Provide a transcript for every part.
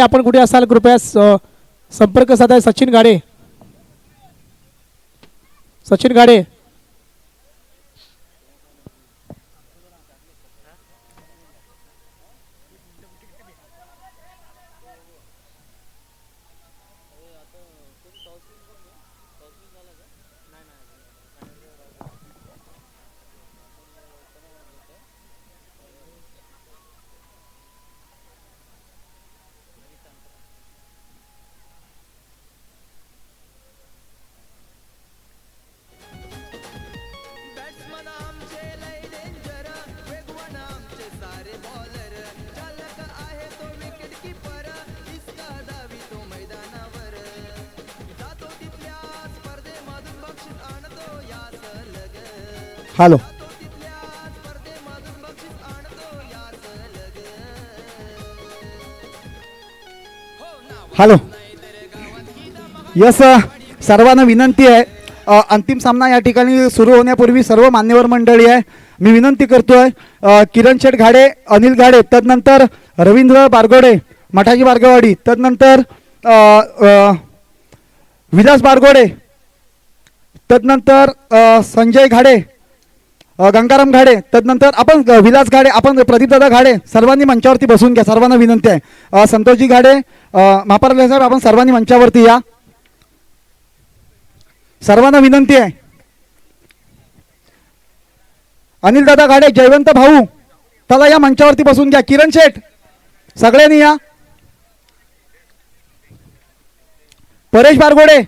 आपण कुठे असाल कृपया संपर्क साधा. Sachin Gade, Sachin Gade. Hello hello. Yes, सर्वांना विनंती आहे, अंतिम सामना या ठिकाणी सुरू होण्यापूर्वी सर्व मान्यवर मंडळी आहे, मी विनंती करतोय किरण शेठ घाडे, अनिल घाडे, तदनंतर रवींद्र बारगोडे मठाजी बारगवाडी, तदनंतर विलास बारगोडे, तदनंतर संजय घाडे, गंगाराम घाडे, तदनंतर आपण विलास घाडे, आपण प्रदीपदादा घाडे, सर्वांनी मंचावरती बसून घ्या. सर्वांना विनंती आहे. संतोषजी घाडे, महापारले साहेब, आपण सर्वांनी मंचावरती या. सर्वांना विनंती आहे. अनिल दादा घाडे, जयवंत भाऊ, चला या मंचावरती बसून घ्या. किरण शेठ, सगळ्यांनी या. परेश बारगोडे,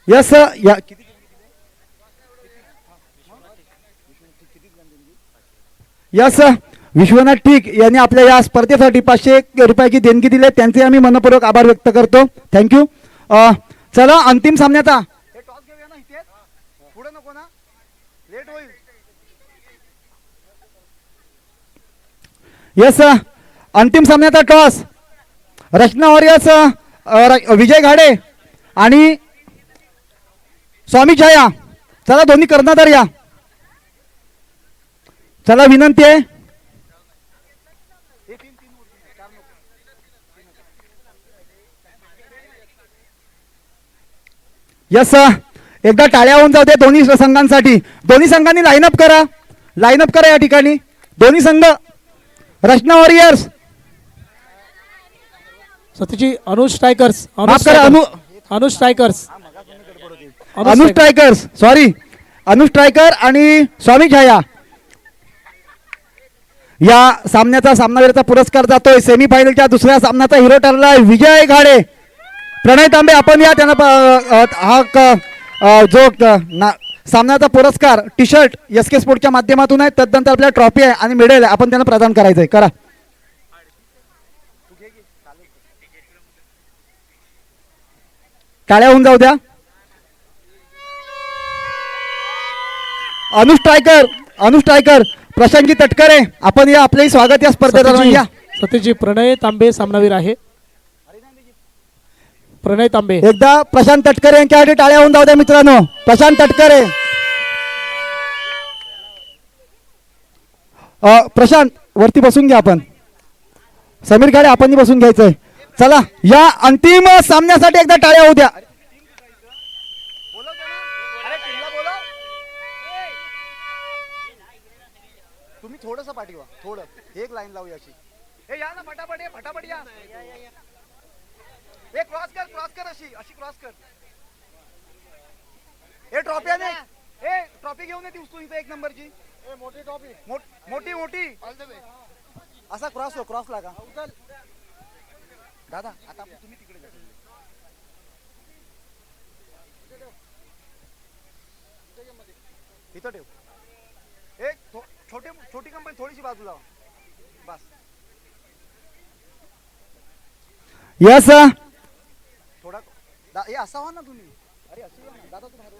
यस या यस विश्वनाथ ठीक यांनी आपल्या या स्पर्धेसाठी 500 रुपयाची देणगी दिली, त्यांचे आम्ही मनपूर्वक आभार व्यक्त करतो. थँक्यू. चला अंतिम सामन्याचा पुढे नको ना, लेट होईल. यस, अंतिम सामन्याचा टॉस रचना वॉरियर्स विजय घाडे आणि स्वामी छाया, चला दोन्ही कर्णधार या. चला विनंती आहे. यस, एकदा टाळ्या होऊन जाऊ दे दोन्ही संघांसाठी. दोन्ही संघांनी लाईनअप करा, लाईनअप करा या ठिकाणी दोन्ही संघ. रचना वॉरियर्स, सतीची अनुज स्ट्रायकर्स, माफ करा, अनुज स्ट्रायकर्स, अनु स्ट्रायकर्स, सॉरी, अनु स्ट्रायकर आणि स्वामी छाया. या सामन्याचा सामनावीराचा पुरस्कार जातोय. सेमीफायनलच्या दुसऱ्या सामन्याचा हिरो ठरलाय विजय घाडे. प्रणय तांबे, आपण या त्यांना हा जो सामन्याचा पुरस्कार टी शर्ट SK स्पोर्टच्या माध्यमातून आहे, तदनंतर आपल्या ट्रॉफी आहे आणि मेडल आहे, आपण त्यांना प्रदान करायचंय. करा. टाळ्या होऊन जाऊ द्या. अनु स्ट्रायकर प्रशांतजी तटकरे, आपण या, आपले स्वागत या स्पर्धेत. या सतीजी, प्रणय तांबे सामनावीर आहे. प्रणय तांबे, एकदा प्रशांत तटकरे यांच्यासाठी टाळ्या होऊन जाऊ द्या मित्रांनो. प्रशांत तटकरे, प्रशांत वरती बसून घ्या. आपण समीर घाडे, आपण बसून घ्यायचंय. चला या अंतिम सामन्यासाठी एकदा टाळ्या होऊ द्या. तुम्ही थोडंसं पाठीवा, थोडं एक लाईन लावूया अशी. हे या ना, फटाफट ये, फटाफट या. हे क्रॉस कर अशी क्रॉस कर. हे ट्रॉफी आहे, हे ट्रॉफी घेऊन येते तू इथे 1 नंबरची मोठी ट्रॉफी, मोठी असा क्रॉस लागा. दादा आता तुम्ही तिकडे जा, इथं ठेव. एक छोटी कंपनी थोडीशी बाजूला बस. यस, थोडा हे असा व्हा ना तुम्ही. अरे अशी दादा, तू बाहेर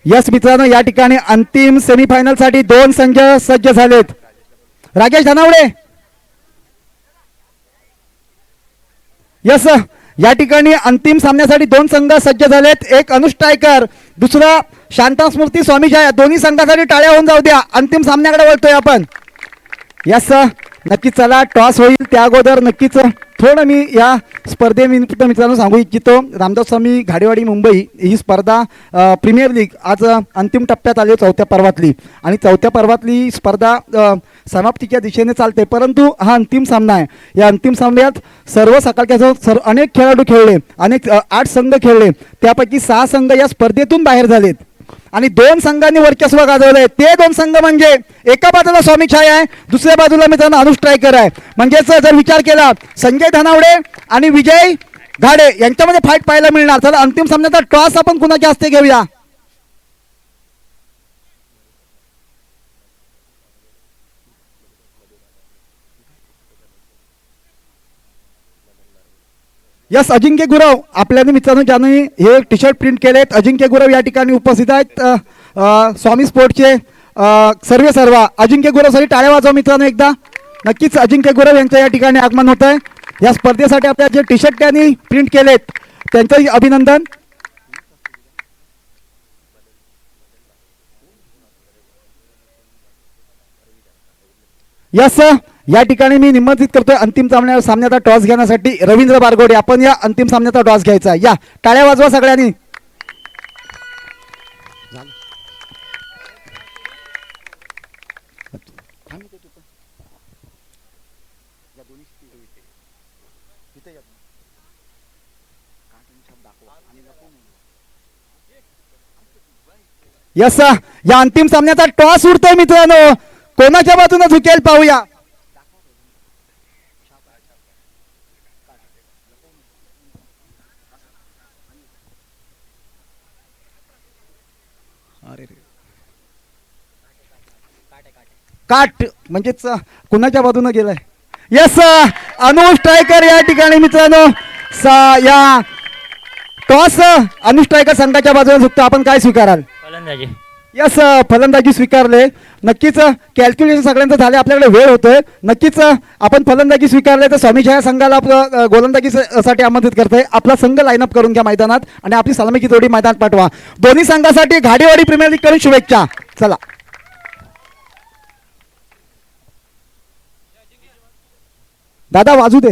यस मित्रांनो, या ठिकाणी अंतिम सेमीफायनल साठी 2 संघ सज्ज झालेत. राकेश धनावडे. यस, या ठिकाणी अंतिम सामन्यासाठी 2 संघ सज्ज झालेत. एक अनुष्टायकर, दुसरा शांता स्मृती स्वामीच्या. दोन्ही संघासाठी टाळ्या होऊन जाऊ द्या. अंतिम सामन्याकडे वळतोय आपण. यस, नक्कीच. चला, टॉस होईल त्या अगोदर नक्कीच थोडं मी या स्पर्धेनिमित्त मित्रांनो सांगू इच्छितो. रामदास स्वामी घाडेवाडी मुंबई ही स्पर्धा प्रीमियर लीग आज अंतिम टप्प्यात आली 4थ्या पर्वातली. आणि 4थ्या पर्वातली स्पर्धा समाप्तीच्या दिशेने चालते, परंतु हा अंतिम सामना आहे. या अंतिम सामन्यात सर्व सकाळच्या अनेक खेळाडू खेळले, 8 संघ खेळले. त्यापैकी 6 संघ या स्पर्धेतून बाहेर झालेत आणि 2 संघांनी वर्चस्व गाजवलंय. ते 2 संघ म्हणजे एका बाजूला स्वामी छाय आहे, दुसऱ्या बाजूला मित्रांनो अनुष्ट्रायकर आहे. म्हणजेच जर विचार केला संजय धनावडे आणि विजय घाडे यांच्यामध्ये फाईट पाहायला मिळणार. चला, अंतिम सामन्याचा टॉस आपण कुणाच्या हस्ते घेऊया. यस, अजिंक्य गुरव आपल्याने मित्रांनो ज्यांनी हे टी शर्ट प्रिंट केलेत, अजिंक्य गुरव या ठिकाणी उपस्थित आहेत. स्वामी स्पोर्टचे सर्व अजिंक्य गुरवसाठी टाळ्या वाजवा मित्रांनो एकदा. नक्कीच अजिंक्य गुरव यांचं या ठिकाणी आगमन होत आहे. या स्पर्धेसाठी आपल्या जे टी शर्ट त्यांनी प्रिंट केलेत त्यांचंही अभिनंदन. यस, या ठिकाणी मी निमंत्रित करतोय अंतिम सामन्याचा टॉस घेण्यासाठी रवींद्र बारगोडे. आपण या अंतिम सामन्याचा टॉस घ्यायचा. या टाळ्या वाजवा सगळ्यांनी. यस, या अंतिम सामन्याचा टॉस उडतोय मित्रांनो. कोणाच्या बाजूने झुकेल पाहूया. काट म्हणजेच कुणाच्या बाजूने गेलाय. यस, अनुष्ट्रायकर या ठिकाणी मित्रांनो या टॉस अनुष्ट्रायकर संघाच्या बाजूने झुकतो. आपण काय स्वीकाराल? फलंदाजी. यस, फलंदाजी स्वीकारले. नक्कीच कॅल्क्युलेशन सगळ्यांचं झालं, आपल्याकडे वेळ होतोय. नक्कीच आपण फलंदाजी स्वीकारले तर स्वामीच्या संघाला आपलं गोलंदाजीसाठी आमंत्रित करतोय. आपला संघ लाईनअप करून घ्या मैदानात आणि आपली सलामीची जोडी मैदानात पाठवा. दोन्ही संघासाठी घाडेवाडी प्रीमियर लीग कडून शुभेच्छा. चला, दादा वाजू दे.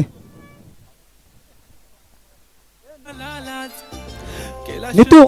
नीतू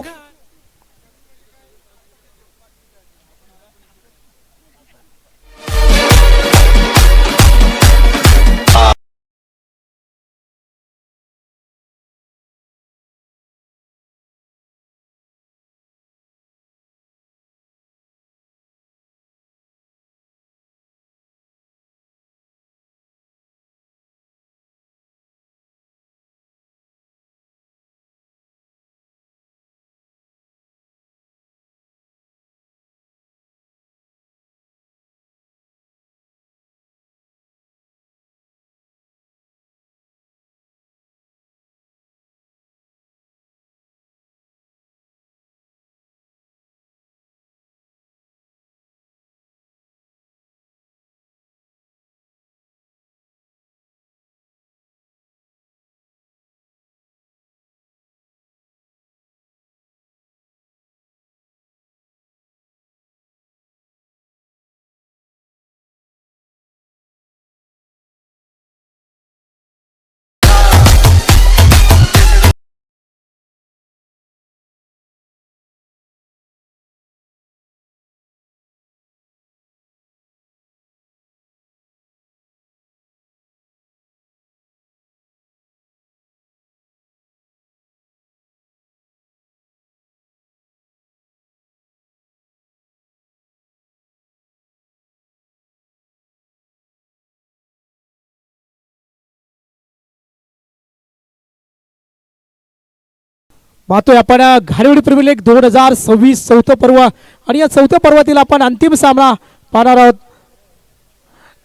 पाहतोय आपण घाडेवाडी प्रीमियर लीग 2026 चौथं पर्व आणि या चौथ्या पर्वातील आपण अंतिम सामना पाहणार आहोत.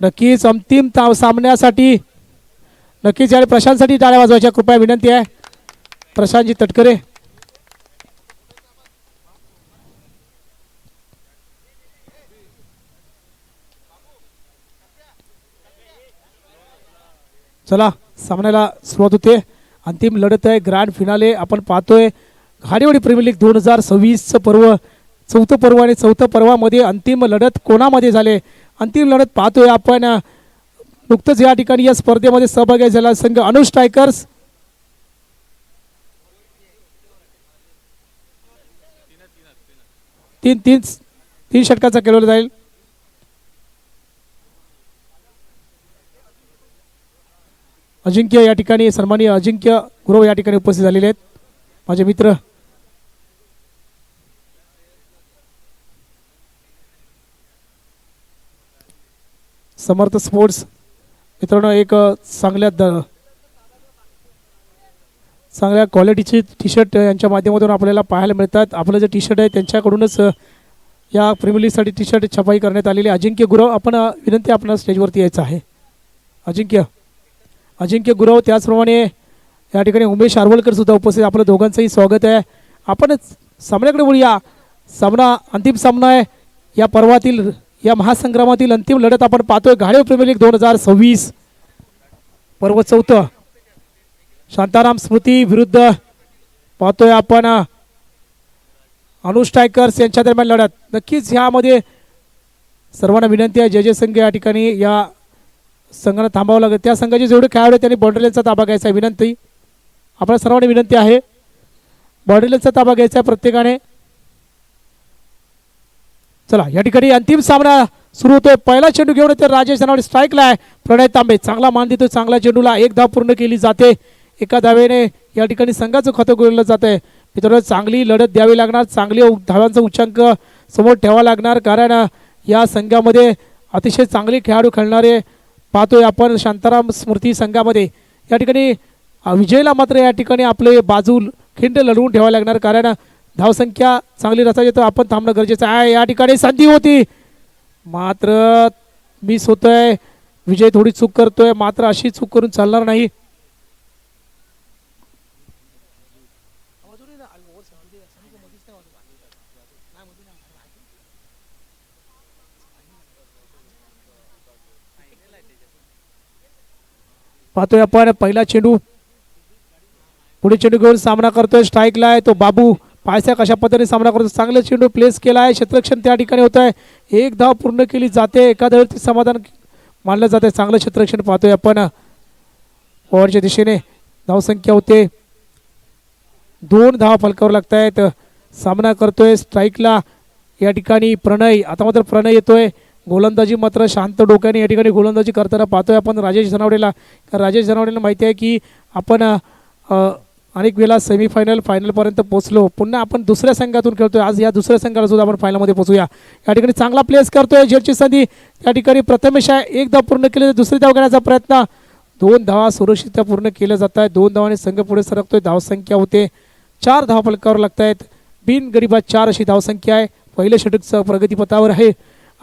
नक्कीच अंतिम सामन्यासाठी नक्कीच या प्रशांतसाठी टाळ्या वाजवायच्या कृपया विनंती आहे. प्रशांतजी तटकरे. चला सामन्याला सुरुवात होते. अंतिम लढत आहे, ग्रँड फिनाले आपण पाहतोय. घाडेवाडी प्रीमियर लीग 2026चं पर्व, चौथं पर्व आणि चौथं पर्वामध्ये अंतिम लढत कोणामध्ये झाले, अंतिम लढत पाहतोय आपण. नुकतंच या ठिकाणी या स्पर्धेमध्ये सहभागी झाला संघ अनु स्ट्रायकर्स. तीन षटकाचा खेळवला जाईल. अजिंक्य या ठिकाणी, सन्माननीय अजिंक्य गुरव या ठिकाणी उपस्थित झालेले आहेत, माझे मित्र. समर्थ स्पोर्ट्स मित्रांनो, एक चांगल्या क्वालिटीचे टी शर्ट यांच्या माध्यमातून आपल्याला पाहायला मिळतात. आपलं जे टी शर्ट आहे त्यांच्याकडूनच या प्रीमियर लीगसाठी टी शर्ट छपाई करण्यात आलेली. अजिंक्य गुरव, आपण विनंती आपल्याला स्टेजवरती यायचं आहे. अजिंक्य गुरव, त्याचप्रमाणे या ठिकाणी उमेश आरवलकर सुद्धा उपस्थित. आपलं दोघांचंही स्वागत आहे. आपण सामन्याकडे वळूया. सामना अंतिम सामना आहे या पर्वातील, या महासंग्रामातील अंतिम लढत आपण पाहतोय. घाडेवाडी प्रीमियर लीग 2026 पर्व चौथं, शांताराम स्मृती विरुद्ध पाहतोय आपण अनु स्ट्रायकर्स यांच्या दरम्यान लढत. नक्कीच ह्यामध्ये सर्वांना विनंती आहे, जे संघ या ठिकाणी या संघाला थांबावं लागेल, त्या संघाचे जेवढे खेळाडू आहेत त्यांनी बॉर्डरलाईनचा ताबा घ्यायचा आहे. विनंती आपल्या सर्वांना विनंती आहे, बॉर्डरलाईनचा ताबा घ्यायचा आहे प्रत्येकाने. चला या ठिकाणी अंतिम सामना सुरू होतोय. पहिला चेंडू घेऊन येते राजेश जनावडे, स्ट्राईकला आहे प्रणय तांबे. चांगला मान देतोय चांगल्या चेंडूला. एक धाव पूर्ण केली जाते. एका धावेने या ठिकाणी संघाचं खातं गोळलं जात आहे. मित्रांनो, चांगली लढत द्यावी लागणार, चांगली धावांचा उच्चांक समोर ठेवावा लागणार, कारण या संघामध्ये अतिशय चांगले खेळाडू खेळणारे पाहतोय आपण. शांताराम स्मृती संघामध्ये या ठिकाणी विजयला मात्र या ठिकाणी आपले बाजू खिंड लढवून ठेवावी लागणार, कारण धावसंख्या चांगली रचायची तर आपण थांबणं गरजेचं आहे. या ठिकाणी संधी होती मात्र मिस होतोय. विजय थोडी चूक करतोय, मात्र अशी चूक करून चालणार नाही. पाहतोय आपण पहिला चेंडू, पुढे चेंडू घेऊन सामना करतोय. स्ट्राईकला आहे तो बाबू. पायसा कशा पद्धतीने सामना करतो, चांगला चेंडू प्लेस केला आहे. क्षेत्ररक्षण त्या ठिकाणी होत आहे. एक धाव पूर्ण केली जाते, एका धावेवरती समाधान मानलं जाते. चांगलं क्षेत्ररक्षण पाहतोय आपण. फॉरवर्डच्या दिशेने धावसंख्या होते 2 धावा फलकावर लागत आहेत. सामना करतोय स्ट्राईकला या ठिकाणी प्रणय. आता मात्र प्रणय येतोय. गोलंदाजी मात्र शांत डोक्याने या ठिकाणी गोलंदाजी करताना पाहतोय आपण राजेश जनावडेला. राजेश जनावडेला माहिती आहे की आपण अनेक वेळा सेमीफायनल फायनलपर्यंत पोहोचलो. पुन्हा आपण दुसऱ्या संघातून खेळतोय. आज या दुसऱ्या संघाला सुद्धा आपण फायनलमध्ये पोहोचूया. या ठिकाणी चांगला प्लेस करतोय. झेलची संधी त्या ठिकाणी प्रथमेश आहे. एक धाव पूर्ण केली, दुसरी धाव घेण्याचा प्रयत्न. 2 धावा सुरक्षित पूर्ण केल्या जात आहेत. 2 धावांनी संघ पुढे सरकतोय. धावसंख्या होते 4 धावा फलकावर लागत आहेत. बिनगरीबात 4 अशी धावसंख्या आहे. पहिले षटक प्रगतीपथावर आहे.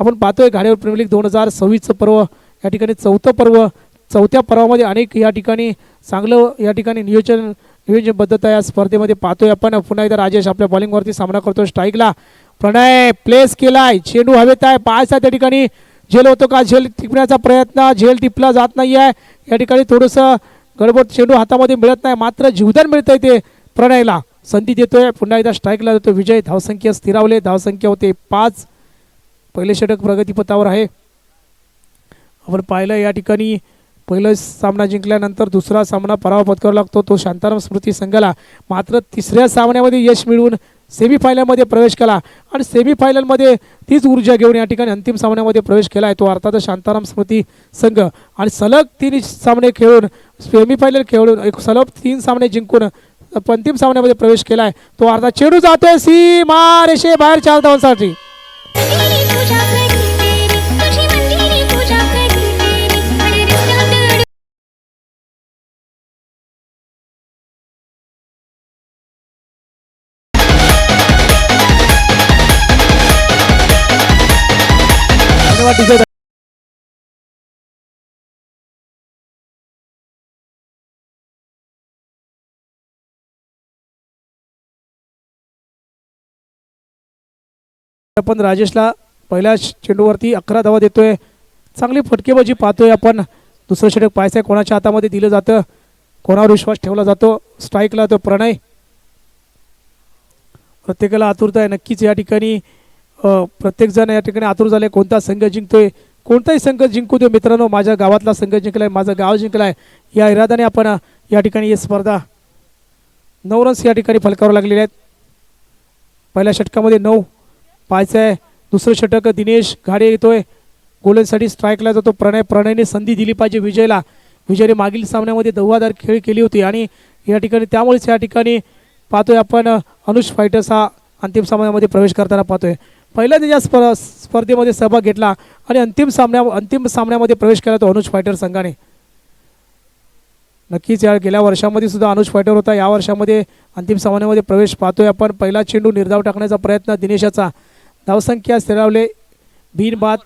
आपण पाहतोय घाडेवाडी प्रीमियर लीग 2026चं पर्व, या ठिकाणी चौथं पर्व. चौथ्या पर्वामध्ये अनेक या ठिकाणी चांगलं या ठिकाणी नियोजनबद्धता या स्पर्धेमध्ये पाहतोय आपण. पुन्हा एकदा राजेश आपल्या बॉलिंगवरती सामना करतोय. स्ट्राईकला प्रणय प्लेस केलाय. चेंडू हवेत आहे. पायसा त्या ठिकाणी झेल होतो का, झेल टिपण्याचा प्रयत्न, झेल टिपला जात नाही आहे. या ठिकाणी थोडंसं गडबड, चेंडू हातामध्ये मिळत नाही, मात्र जीवदान मिळतंय ते प्रणयला. संधी देतोय. पुन्हा एकदा स्ट्राईकला देतो विजय. धावसंख्या स्थिरावले. धावसंख्या होते 5. पहिले षटक प्रगतीपथावर आहे. आपण पाहिलं या ठिकाणी पहिला सामना जिंकल्यानंतर दुसरा सामना पराभव पत्करावा लागतो तो शांताराम स्मृती संघाला. मात्र तिसऱ्या सामन्यामध्ये यश मिळवून सेमीफायनलमध्ये प्रवेश केला आणि सेमीफायनलमध्ये तीच ऊर्जा घेऊन या ठिकाणी अंतिम सामन्यामध्ये प्रवेश केला आहे तो अर्थातच शांताराम स्मृती संघ. आणि सलग 3 सामने खेळून सेमीफायनल खेळून एक सलग 3 सामने जिंकून अंतिम सामन्यामध्ये प्रवेश केला आहे तो अर्थात. चेंडू जातोय सीमा रेषे बाहेर 4 धावांसाठी. धन्यवाद. आपण राजेशला पहिल्या चेंडूवरती 11 धावा देतोय. चांगली फटकेबाजी पाहतोय आपण. दुसरं षटक पाहायचं आहे कोणाच्या हातामध्ये दिलं जातं, कोणावर विश्वास ठेवला जातो. स्ट्राईकला तो प्रणय. प्रत्येकाला आतुरता आहे नक्कीच या ठिकाणी. प्रत्येकजण या ठिकाणी आतुर झाले कोणता संघ जिंकतोय. कोणताही संघ जिंकू दे मित्रांनो, माझ्या गावातला संघ जिंकलाय, माझं गाव जिंकलाय या इराद्याने आपण या ठिकाणी ही स्पर्धा 9 रन्स या ठिकाणी फलकावर लागलेले आहेत. पहिल्या षटकामध्ये 9 पाहायचं आहे. दुसरं षटक दिनेश घाडे येतोय गोलंदाजीसाठी. स्ट्राईकला जातो प्रणय. प्रणयने संधी दिली पाहिजे विजयला. विजयने मागील सामन्यामध्ये दौहादार खेळ केली होती आणि या ठिकाणी त्यामुळेच या ठिकाणी पाहतोय आपण अनुष फायटर्स हा अंतिम सामन्यामध्ये प्रवेश करताना पाहतोय. पहिल्यांदा या स्पर्धेमध्ये सहभाग घेतला आणि अंतिम सामन्यामध्ये प्रवेश केला तो अनुष फायटर संघाने. नक्कीच या गेल्या वर्षामध्ये सुद्धा अनुष फायटर होता. या वर्षामध्ये अंतिम सामन्यामध्ये प्रवेश पाहतोय आपण. पहिला चेंडू निर्धाव टाकण्याचा प्रयत्न दिनेशाचा. धावसंख्या स्थिरावले बिनबाद.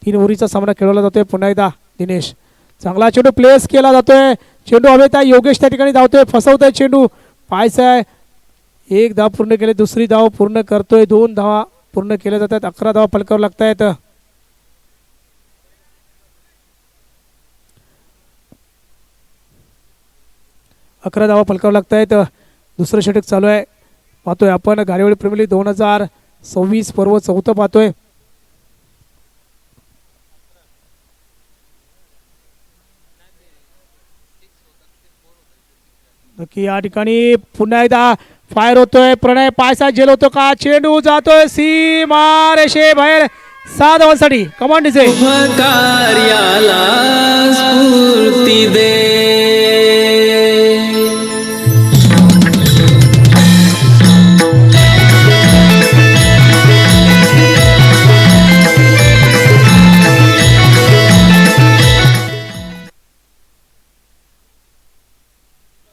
3 ओव्हरीचा सामना खेळवला जातोय. पुन्हा एकदा दिनेश. चांगला चेंडू प्लेस केला जातोय. चेंडू हवेत आहे. योगेश त्या ठिकाणी धावतोय. फसवतोय चेंडू. पाहायचं आहे. 1 धाव पूर्ण केले. दुसरी धाव पूर्ण करतोय. 2 धावा पूर्ण केल्या जातात. 11 धावा फलकावर लागत आहेत. दुसरं षटक चालू आहे. पाहतोय आपण घारेवाडी प्रीमियर लीग 2026 पर्व 4 पाहतोय. नक्की या ठिकाणी पुन्हा एकदा फायर होतोय. प्रणय पायसा झेल होतो का. चेंडू जातोय सीमा रेषे बाहेर. 6 धावांसाठी कमांड डिझे. कार्याला स्फूर्ती दे.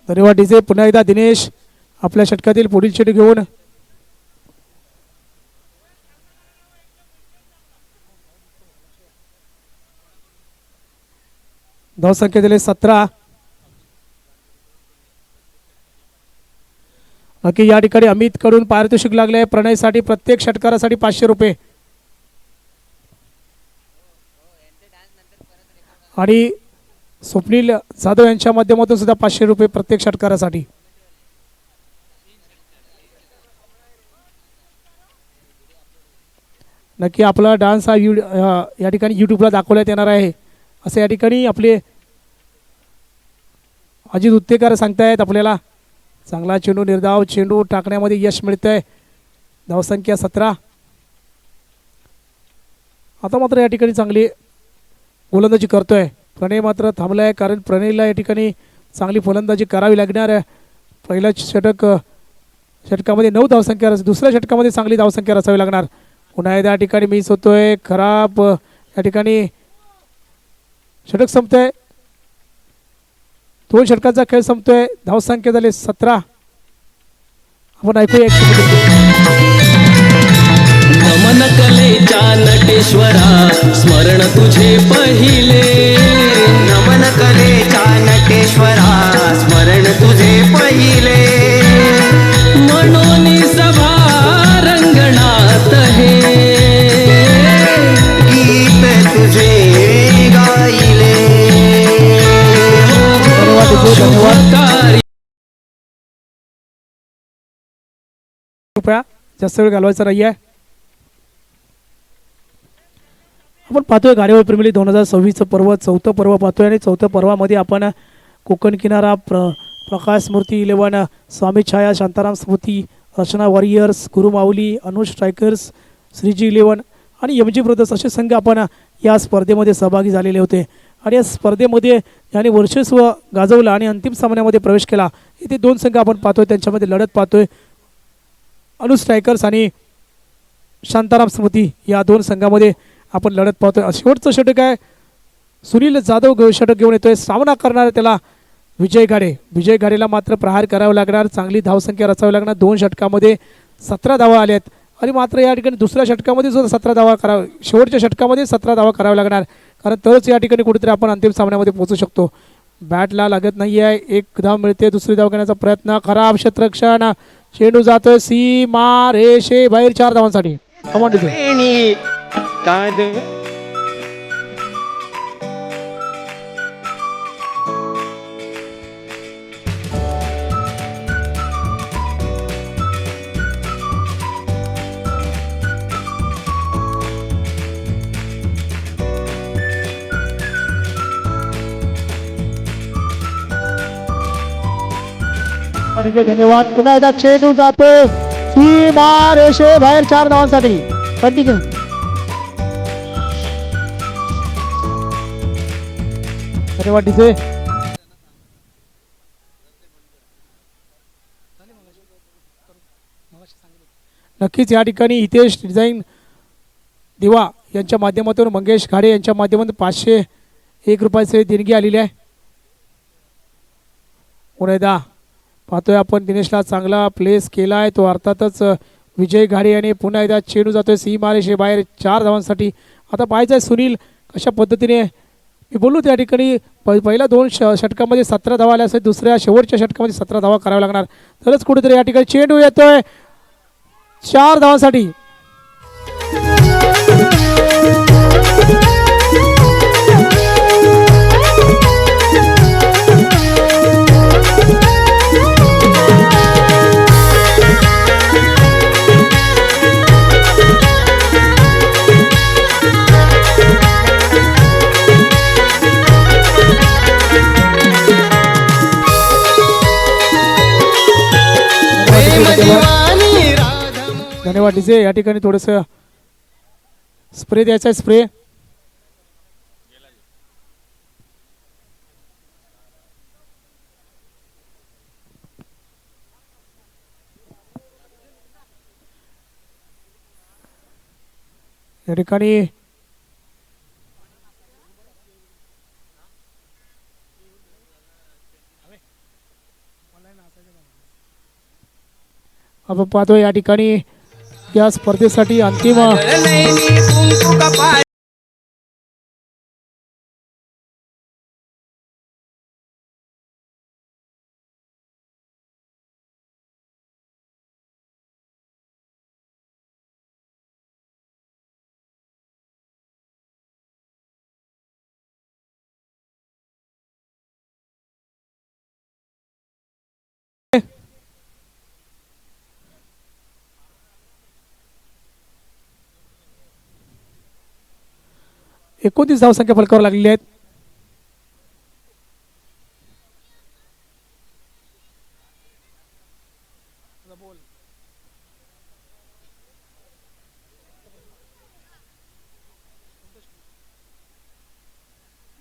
धन्यवाद डीजे. पुन्हा एकदा दिनेश आपल्या षटकातील पुढील चेंडू घेऊन धावसंख्या दिले 17. नक्की या ठिकाणी अमित कडून पारितोषिक लागले आहे प्रणयसाठी. प्रत्येक षटकारासाठी 500 रुपये आणि स्वप्नील जाधव यांच्या माध्यमातून सुद्धा 500 रुपये प्रत्येक षटकारासाठी. नक्की आपला डान्स हा या ठिकाणी यूट्यूबला दाखवण्यात येणार आहे असं या ठिकाणी आपले अजित उत्तेकर सांगतायत आपल्याला. चांगला चेंडू निर्धाव चेंडू टाकण्यामध्ये यश मिळतंय. धावसंख्या 17. आता मात्र या ठिकाणी चांगली गोलंदाजी करतोय प्रणय. मात्र थांबलाय कारण प्रणयला या ठिकाणी चांगली फलंदाजी करावी लागणार आहे. पहिल्या षटकामध्ये 9 धावसंख्या. दुसऱ्या षटकामध्ये चांगली धावसंख्या रचावी लागणार. पुन्हा या ठिकाणी मिस होतोय. खराब या ठिकाणी षटक संपतोय. 2 षटकाचा खेळ संपतोय. धावसंख्या झाली 17. आपण ऐकूया नमन कलेच्या नटेश्वरा स्मरण तुझे पहिले. नमन कलेच्या नटेश्वरा स्मरण तुझे पहिले. मनोनी सभा रंगणात हे गीत तुझे गाईले. धन्यवाद. कृपया जास्त वेळ घालवायचा नाही आहे. आपण पाहतोय घारेवाडी प्रीमियर लीग 2026 पर्व 4 पर्व पाहतोय आणि 4 पर्वामध्ये आपण कोकण किनारा प्रकाश स्मृती 11 स्वामी छाया शांताराम स्मृती रचना वॉरियर्स गुरु माऊली अनुष स्ट्रायकर्स श्रीजी 11 आणि एमजी ब्रदर्स असे संघ आपण या स्पर्धेमध्ये सहभागी झालेले होते. आणि या स्पर्धेमध्ये ज्याने वर्चस्व गाजवलं आणि अंतिम सामन्यामध्ये प्रवेश केला इथे 2 संघ आपण पाहतोय. त्यांच्यामध्ये लढत पाहतोय. अनुष स्ट्रायकर्स आणि शांताराम स्मृती या 2 संघामध्ये आपण लढत पाहतोय. शेवटचं षटक आहे. सुनील जाधव षटक घेऊन येतोय. सामना करणार त्याला विजय घाडे. विजय घाडेला मात्र प्रहार करावा लागणार. चांगली धावसंख्या रचावी लागणार. 2 षटकामध्ये 17 धावा आल्यात आणि मात्र या ठिकाणी दुसऱ्या षटकामध्ये सुद्धा 17 धावा करावं. शेवटच्या षटकामध्ये 17 धावा कराव्या लागणार कारण तरच या ठिकाणी कुठेतरी आपण अंतिम सामन्यामध्ये पोहोचू शकतो. बॅटला लागत नाही आहे. 1 धाव मिळते. दुसरी धाव घेण्याचा प्रयत्न. खराब क्षेत्ररक्षण. चेंडू जातोय सीमा रेषे बाहेर 4 धावांसाठी. कमांड देतो. वेणी काद धन्यवाद. पुन्हा एकदा चेंडू जातोय सीमा रेषे बाहेर 4 धावांसाठी. कंटिन्यू. धन्यवाद डीजे. नक्कीच या ठिकाणी हितेश डिझाईन दिवा यांच्या माध्यमातून मंगेश घाडे यांच्या माध्यमातून 501 रुपयाचे देणगी आलेली आहे. पुन्हा एकदा पाहतोय आपण दिनेशला चांगला प्लेस केला आहे तो अर्थातच विजय घाडे आणि पुन्हा एकदा चेंडू जातोय सीमारेषे बाहेर 4 धावांसाठी. आता पाहायचं आहे सुनील कशा पद्धतीने मी बोललो त्या ठिकाणी पहिल्या 2 षटकामध्ये 17 धावा आल्या असेल दुसऱ्या शेवटच्या षटकामध्ये 17 धावा कराव्या लागणार तरच कुठेतरी या ठिकाणी चेंडू येतोय 4 धावांसाठी. धन्यवाद डीजे. या ठिकाणी थोडस स्प्रे द्यायचा आहे. स्प्रे या ठिकाणी आपण पाहतो या ठिकाणी या स्पर्धेसाठी अंतिम एकोणतीस धावसंख्या फलकावर लागलेली आहेत.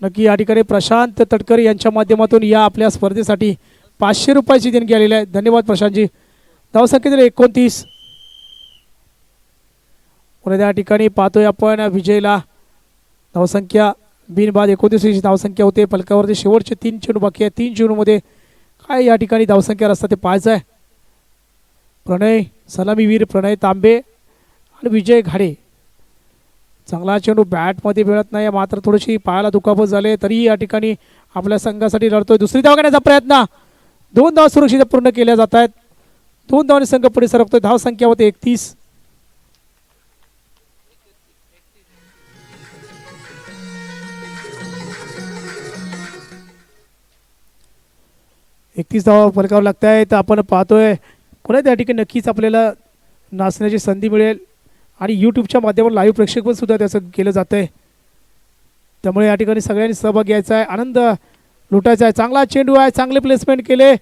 नक्की या ठिकाणी प्रशांत तटकरे यांच्या माध्यमातून या आपल्या स्पर्धेसाठी 500 रुपयाची देणगी आलेली आहे. धन्यवाद प्रशांतजी. धावसंख्या 29. पुन्हा या ठिकाणी पाहतोय आपण विजयला धावसंख्या बिनबाद 29 धावसंख्या होते. फलकावरती शेवटचे 3 चेंडू बाकी आहे. 3 चेंडूमध्ये काय या ठिकाणी धावसंख्या असतात ते पाहायचं आहे. प्रणय सलामीवीर प्रणय तांबे आणि विजय घाडे. चांगला चेंडू बॅटमध्ये मिळत नाही मात्र थोडीशी पायाला दुखापत झाले तरी या ठिकाणी आपल्या संघासाठी लढतोय. दुसरी धाव घेण्याचा प्रयत्न 2 धावा सुरक्षित पूर्ण केल्या जात आहेत. 2 धावांनी संघ पुढे सरकतोय. धावसंख्या होते 31. धावा फलकावर लागत आहेत. आपण पाहतोय पुन्हा त्या ठिकाणी नक्कीच आपल्याला नाचण्याची संधी मिळेल आणि यूट्यूबच्या माध्यमातून लाईव्ह प्रेक्षक पण सुद्धा त्याचं केलं जातं आहे. त्यामुळे या ठिकाणी सगळ्यांनी सहभाग घ्यायचा आहे आनंद लुटायचा आहे. चांगला चेंडू आहे. चांगले प्लेसमेंट केले.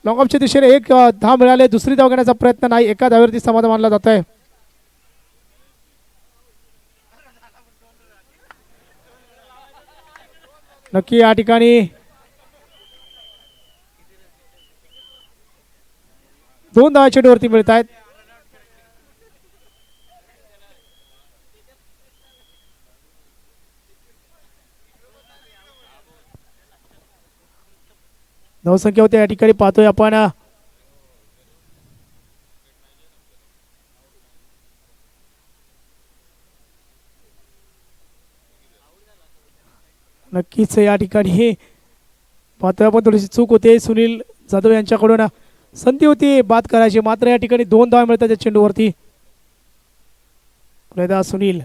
लॉंगऑफच्या दिशेने 1 धाव मिळाले. दुसरी धाव घेण्याचा प्रयत्न नाही. एका धावेवरती समाधान मानला जात आहे. नक्की या ठिकाणी 2 धावा चेंडूवरती मिळत आहेत. धावसंख्या होते या ठिकाणी पाहतोय आपण नक्कीच या ठिकाणी पाहतोय आपण थोडीशी चूक होते सुनील जाधव यांच्याकडून. संधी होती बाद करायची, मात्र या ठिकाणी 2 धावा मिळतात त्या चेंडूवरती. पुन्हा सुनील,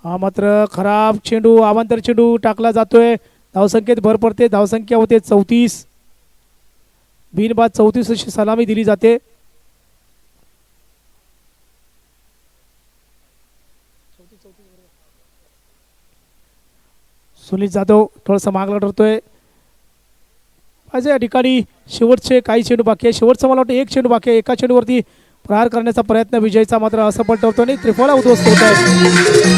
हा मात्र खराब चेंडू, अवांतर चेंडू टाकला जातोय. धावसंख्येत भर पडते, धावसंख्या होते 34. बिनबाद 34 अशी सलामी दिली जाते. सुनील जाधव थोडासा मागला ठरतोय. पाहिजे या ठिकाणी शेवटचे काही चेंडू बाकी आहे. शेवटचं मला वाटतं 1 चेंडू बाकी आहे. एका चेंडूवरती प्रहार करण्याचा प्रयत्न विजयचा मात्र असफल ठरतो आणि त्रिफळा उद्ध्वस्त होत आहे.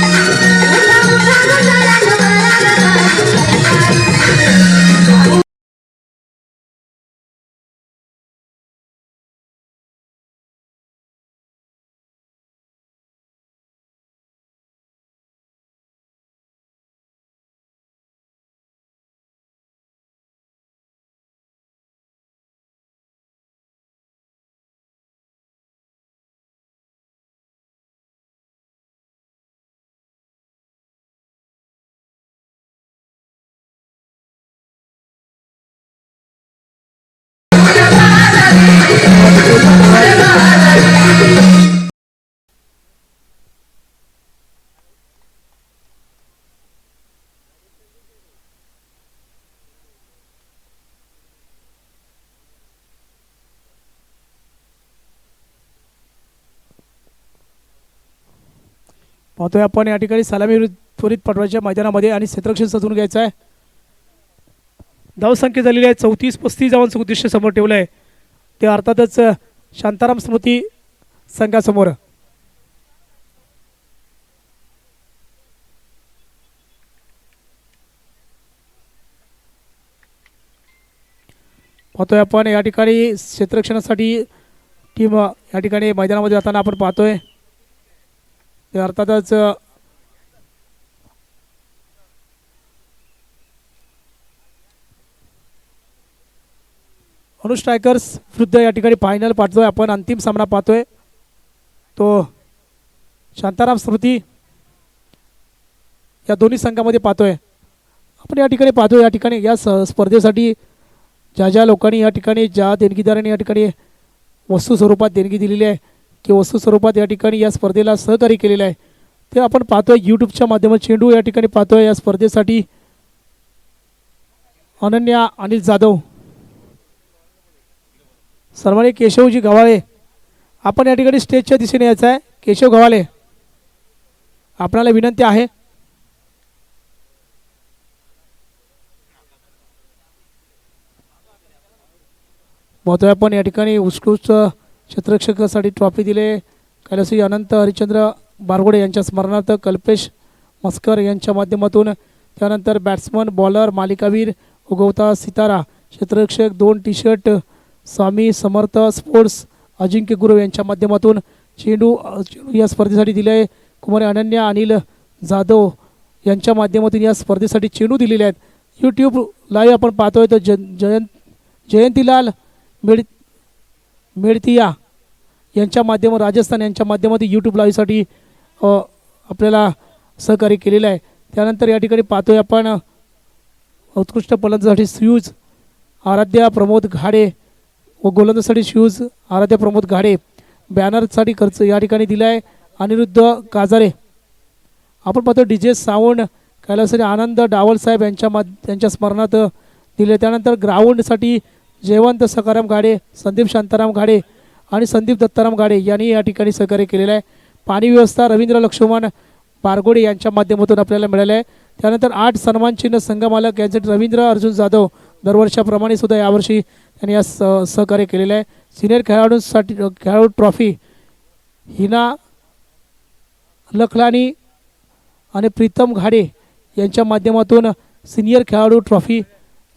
पाहतोय आपण या ठिकाणी सलामी त्वरित पाठवायच्या मैदानामध्ये आणि क्षेत्ररक्षण सजवून घ्यायचं आहे. धावसंख्या झालेली आहे 34-35 धावांचं उद्दिष्ट समोर ठेवलं आहे. ते अर्थातच शांताराम स्मृती संघासमोर. पाहतोय आपण या ठिकाणी क्षेत्ररक्षणासाठी टीम या ठिकाणी मैदानामध्ये जाताना आपण पाहतोय. ते अर्थातच अनु स्ट्रायकर्स विरुद्ध या ठिकाणी फायनल पाहतोय आपण. अंतिम सामना पाहतोय तो शांताराम स्मृती या दोन्ही संघामध्ये पाहतोय आपण. या ठिकाणी पाहतोय या ठिकाणी या स्पर्धेसाठी ज्या लोकांनी या ठिकाणी, ज्या देणगीदारांनी या ठिकाणी वस्तू स्वरूपात देणगी दिलेली आहे की वस्तू स्वरूपात या ठिकाणी या स्पर्धेला सहकार्य केलेलं आहे ते आपण पाहतोय यूट्यूबच्या माध्यमातून. चेंडू या ठिकाणी पाहतोय या स्पर्धेसाठी अनन्या अनिल जाधव, सर्वांनी केशवजी गव्हाळे. आपण या ठिकाणी स्टेजच्या दिशेने यायचं आहे. केशव गव्हाळे, आपणाला विनंती आहे. पाहतोय आपण या ठिकाणी उत्कृष्ट क्षेत्ररक्षकासाठी ट्रॉफी दिले कैलासी अनंत हरिश्चंद्र बारगोडे यांच्या स्मरणार्थ कल्पेश मस्कर यांच्या माध्यमातून. त्यानंतर बॅट्समन, बॉलर, मालिकावीर उगवता सितारा, क्षेत्ररक्षक 2 टी-शर्ट स्वामी समर्थ स्पोर्ट्स अजिंक्य गुरु यांच्या माध्यमातून चेंडू या स्पर्धेसाठी दिले आहे. कुमारी अनन्या अनिल जाधव यांच्या माध्यमातून या स्पर्धेसाठी चेंडू दिलेले आहेत. यूट्यूब लाईव्ह आपण पाहतोय तर जयंतीलाल मेडतिया यांच्या माध्यमातून, राजस्थान यांच्या माध्यमातून यूट्यूब लाईव्हसाठी आपल्याला सहकार्य केलेलं आहे. त्यानंतर या ठिकाणी पाहतोय आपण उत्कृष्ट फलंदाजीसाठी शूज आराध्या प्रमोद घाडे व गोलंदाजीसाठी शूज आराध्या प्रमोद घाडे. बॅनरसाठी खर्च या ठिकाणी दिला आहे अनिरुद्ध काजारे. आपण पाहतो डीजे साऊंड कैलासरी आनंद डावल साहेब यांच्या स्मरणार्थ दिले. त्यानंतर ग्राउंडसाठी जयवंत सकाराम घाडे, संदीप शांताराम घाडे आणि संदीप दत्ताराम घाडे यांनी या ठिकाणी सहकार्य केलेलं आहे. पाणी व्यवस्था रवींद्र लक्ष्मण बारगोडे यांच्या माध्यमातून आपल्याला मिळालं आहे. त्यानंतर 8 सन्मान चिन्ह संघमालक यांचे रवींद्र अर्जुन जाधव दरवर्षाप्रमाणे सुद्धा यावर्षी त्यांनी या सहकार्य केलेलं आहे. सिनियर खेळाडू ट्रॉफी हिना लखलानी आणि प्रीतम घाडे यांच्या माध्यमातून सिनियर खेळाडू ट्रॉफी.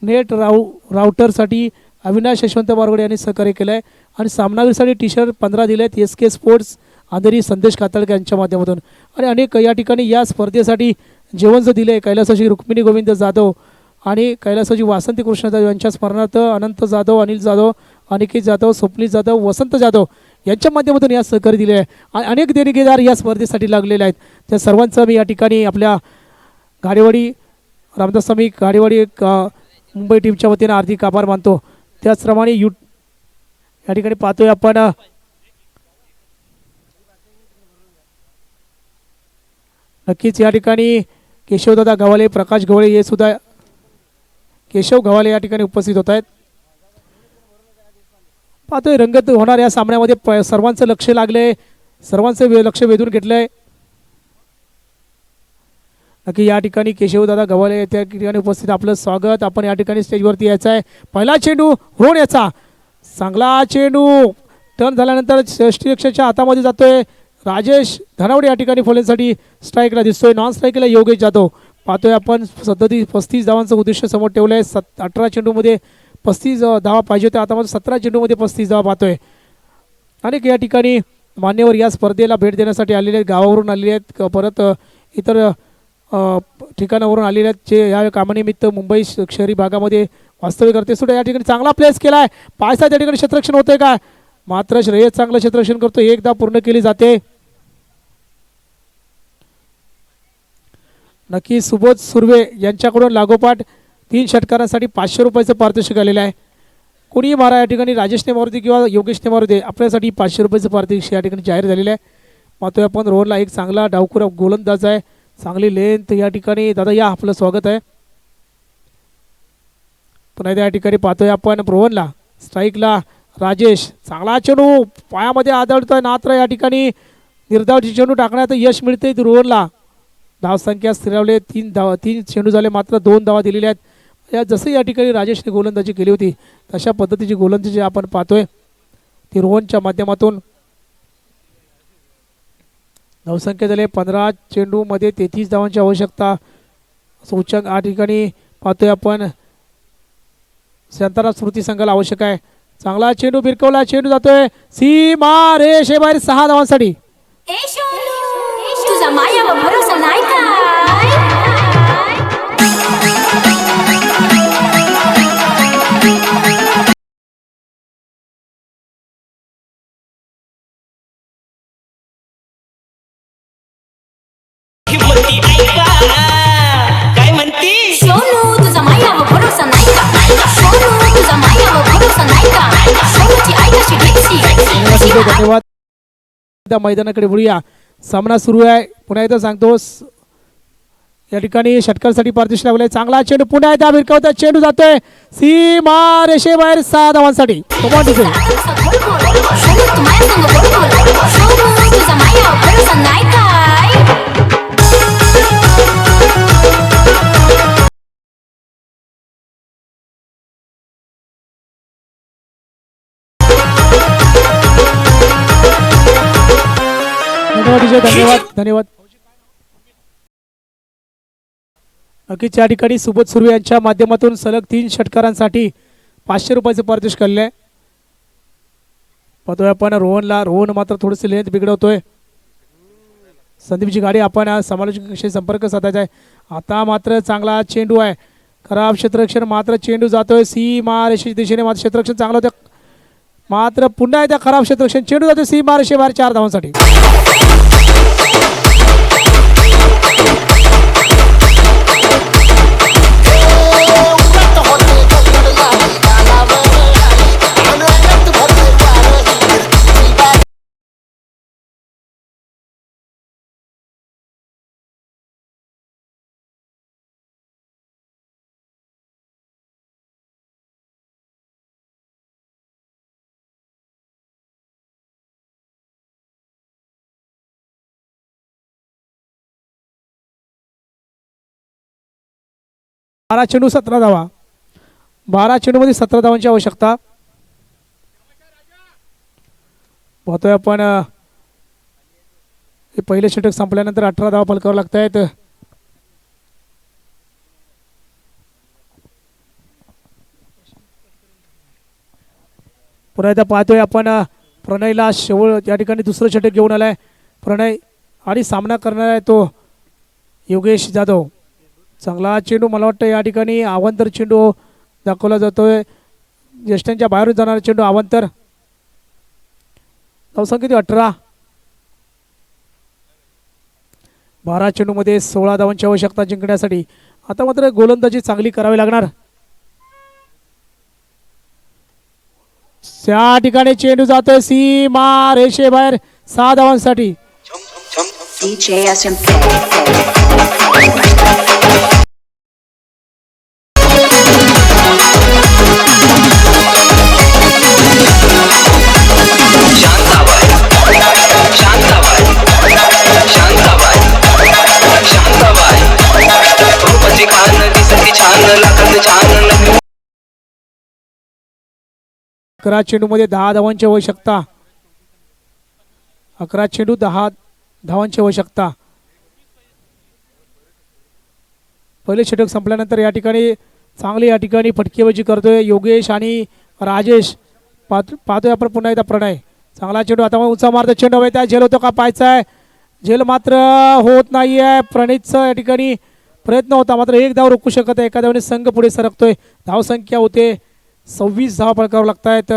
नेट राउटरसाठी अविनाश यशवंत बारगोडे यांनी सहकार्य केलं आहे. आणि सामनावीरसाठी टी-शर्ट 15 दिले आहेत SK स्पोर्ट्स अंधेरी संदेश कातळकर यांच्या माध्यमातून. आणि अनेक या ठिकाणी या स्पर्धेसाठी जेवण जे दिले कैलासाची रुक्मिणी गोविंद जाधव आणि कैलासाची वासंती कृष्ण जाधव यांच्या स्मरणार्थ अनंत जाधव, अनिल जाधव, अनिकेत जाधव, स्वप्नील जाधव, वसंत जाधव यांच्या माध्यमातून या सहकार्य दिले आहे. आणि अनेक देणगीदार या स्पर्धेसाठी लागलेले आहेत. त्या सर्वांचं मी या ठिकाणी आपल्या गाडेवाडी रामदास स्वामी गाडेवाडी मुंबई टीमच्या वतीनं हार्दिक आभार मानतो. त्याचप्रमाणे या ठिकाणी पाहतोय आपण नक्कीच या ठिकाणी केशवदादा गव्हाले, प्रकाश गवळे हे सुद्धा केशव गव्हाले या ठिकाणी उपस्थित होत आहेत. पाहतोय रंगत होणार या सामन्यामध्ये सर्वांचं लक्ष लागलंय, सर्वांचं लक्ष वेधून घेतलंय. नक्की या ठिकाणी केशवदादा गव्हाले त्या ठिकाणी उपस्थित आपलं स्वागत. आपण या ठिकाणी स्टेजवरती यायचं आहे. पहिला चेंडू रोड याचा चांगला चेंडू टर्न झाल्यानंतर षष्टीरक्षाच्या हातामध्ये जातोय. राजेश धनावडे या ठिकाणी फलंदाजीसाठी स्ट्राईकला दिसतोय. नॉन स्ट्राईकला योगेश जाधव. पाहतोय आपण 35 धावांचं उद्दिष्ट समोर ठेवलंय. 18 चेंडूमध्ये 35 धावा पाहिजे होत्या, आता मात्र 17 चेंडूमध्ये 35 धावा पाहतोय. अनेक या ठिकाणी मान्यवर या स्पर्धेला भेट देण्यासाठी आलेले आहेत, गावावरून आलेले आहेत, परत इतर ठिकाणावरून आलेले आहेत, जे या कामानिमित्त मुंबई शहरी भागामध्ये वास्तव्य करते. सुद्धा या ठिकाणी चांगला प्लेस केला आहे. पायसा त्या ठिकाणी क्षेत्ररक्षण होतंय का, मात्र श्रेयस चांगलं क्षेत्ररक्षण करतो. एक धाव पूर्ण केली जाते. नक्की सुबोध सुर्वे यांच्याकडून लागोपाठ 3 षटकारांसाठी 500 रुपयाचं पारितोषिक आलेलं आहे. कोणीही मारा या ठिकाणी राजेशने मारुती किंवा योगेशने मारुती आपल्यासाठी 500 रुपयाचं पारितोषिक या ठिकाणी जाहीर झालेलं आहे. पाहतोय आपण रोहनला एक चांगला डावखुरा गोलंदाज आहे, चांगली लेंथ या ठिकाणी. दादा या आपलं स्वागत आहे. पुन्हा या ठिकाणी पाहतोय आपण रोहनला स्ट्राईकला राजेश. चांगला चेंडू पायामध्ये आदळतोय, मात्र या ठिकाणी निर्धाव चेंडू टाकण्यात यश मिळते रोहनला. धावसंख्या स्थिरावले 3 चेंडू झाले, मात्र 2 धावा दिलेल्या आहेत. या जसं या ठिकाणी राजेशने गोलंदाजी केली होती तशा पद्धतीची गोलंदाजी आपण पाहतोय ती रोहनच्या माध्यमातून. धावसंख्या झाले 15 चेंडूमध्ये 33 धावांची आवश्यकता. उच्चांक या ठिकाणी पाहतोय आपण शांताराम स्मृती संघाला आवश्यक आहे. चांगला चेंडू भिरकवला, चेंडू जातोय सीमा रेषेबाहेर 6 धावांसाठी. तुझा मायावर भरोसा नाही काय. काय म्हणती सोनू तुझा मायावर भरोसा नाही का. सोनू तुझा मायावर भरोसा नाही का. सोनूची आई कशी ढेकशी. धन्यवाद. त्या मैदानाकडे वळूया. सामना सुरू आहे. पुन्हा एकदा सांगतो या ठिकाणी षटकासाठी पारितोषिक लागले. चांगला चेंडू पुन्हा एकदा भिरकवता, चेंडू जातोय सीमा रेषेबाहेर 6 धावांसाठी. सोनू तुझा मायावर भरोसा नाही काय. धन्यवाद धन्यवाद. नक्कीच या ठिकाणी सुबोध सुर्वे यांच्या माध्यमातून सलग 3 षटकारांसाठी 500 रुपयाचं पारितोषिक काढले आहे. पाहतोय आपण रोहन मात्र थोडीशी लेंथ बिघडवतोय. संदीपची गाडी आपण समालोचकांशी संपर्क साधायचा आहे. आता मात्र चांगला चेंडू आहे, खराब क्षेत्ररक्षण, मात्र चेंडू जातोय सीमा रेषेच्या दिशेने. मात्र क्षेत्ररक्षण चांगलं होतं, मात्र पुन्हा एकदा खराब क्षेत्ररक्षण, चेंडू जातोय सीमा रेषेबाहेर 4 धावांसाठी. बारा चेंडू 17 धावा. 12 चेंडूमध्ये 17 धावांची आवश्यकता. पाहतोय आपण हे पहिले षटक संपल्यानंतर 18 धावा फलकावर लागत आहेत. पुन्हा एकदा पाहतोय आपण प्रणयला शेवट या ठिकाणी दुसरं षटक घेऊन आलाय प्रणय, आणि सामना करणार आहे तो योगेश जाधव. चांगला चेंडू, मला वाटतं या ठिकाणी अवांतर चेंडू दाखवला जातोय. ज्येष्ठांच्या बाहेरून जाणारा चेंडू अवांतर. धावसंख्या 18. 12 चेंडूमध्ये 16 धावांची आवश्यकता जिंकण्यासाठी. आता मात्र गोलंदाजी चांगली करावी लागणार. त्या ठिकाणी चेंडू जातोय सीमा रेषेबाहेर 6 धावांसाठी. DJ SMP. अकरा चेंडू मध्ये 10 धावांची आवश्यकता. 11 चेंडू 10 धावांची आवश्यकता. पहिले षटक संपल्यानंतर या ठिकाणी चांगली या ठिकाणी फटकेबाजी करतोय योगेश आणि राजेश. पाहतोय आपण पुन्हा एकदा प्रणय. चांगला चेंडू आता उंचा मारतो. चेंडू हवे त्या झेल होतो का पाहायचा आहे. झेल मात्र होत नाही आहे. प्रणीतचा या ठिकाणी प्रयत्न होता मात्र एक धाव रोखू शकत आहे. एका धावाने संघ पुढे सरकतोय. धावसंख्या होते 26 धावा पळकावं लागत आहेत.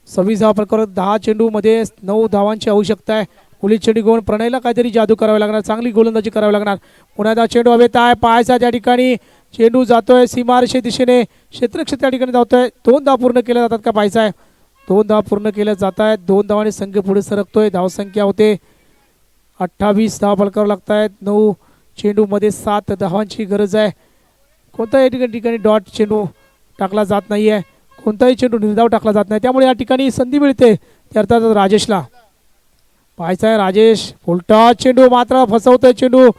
26 धावा पळकावर 10 चेंडू मध्ये 9 धावांची आवश्यकता आहे. पोलीस चेंडू घेऊन प्रणयला काहीतरी जादू करावी लागणार. चांगली गोलंदाजी करावी लागणार. पुन्हा एकदा चेंडू हवेत आहे पाहायचा त्या ठिकाणी. चेंडू जातोय सीमारेषे दिशेने. क्षेत्ररक्षक त्या ठिकाणी धावतोय. 2 धाव पूर्ण केल्या जातात का पाहायचा आहे. 2 धाव पूर्ण केल्या जात आहेत. 2 धावांनी संघ पुढे सरकतोय. धावसंख्या होते 28 धावा पळकावं लागत आहेत. 9 चेंडू मध्ये 7 धावांची गरज आहे. कोणत्याही ठिकाणी डॉट चेंडू टाकला जात नाही आहे. कोणताही चेंडू निर्धाव टाकला जात नाही. त्यामुळे या ठिकाणी संधी मिळते त्या अर्थात राजेशला. पाहायचा आहे राजेश फुलटॉस चेंडू मात्र फसवतोय चेंडू.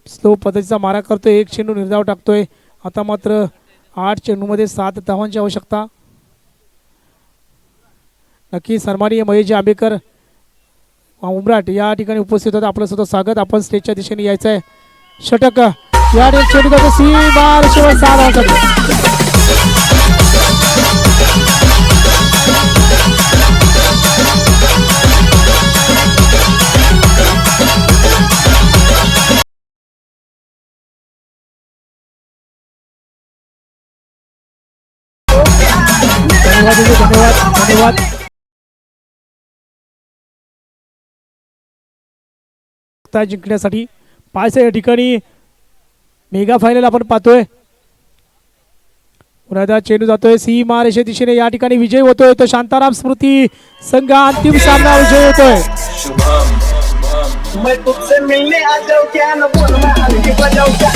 स्लो पद्धतीचा मारा करतोय. 1 चेंडू निर्धाव टाकतोय. आता मात्र 8 चेंडू मध्ये 7 धावांची आवश्यकता. नक्की सन्माननीय महेश आंबेकर उमराट या ठिकाणी उपस्थित होता. आपलं सुद्धा स्वागत. आपण स्टेजच्या दिशेने यायचं आहे. षटक या चेंडू सीमा रेषेवर 6 धावांसाठी. धन्यवाद. जिंकण्यासाठी पाहायचं या ठिकाणी मेगा फायनल आपण पाहतोय. पुन्हा चेंडू जातोय सीमा रेषे दिशेने. या ठिकाणी विजय होतोय तो शांताराम स्मृती संघ. अंतिम सामना विजय होतोय. मैं तुझसे मिलने आ जाऊं क्या न बोल मैं हल्की बजाऊं क्या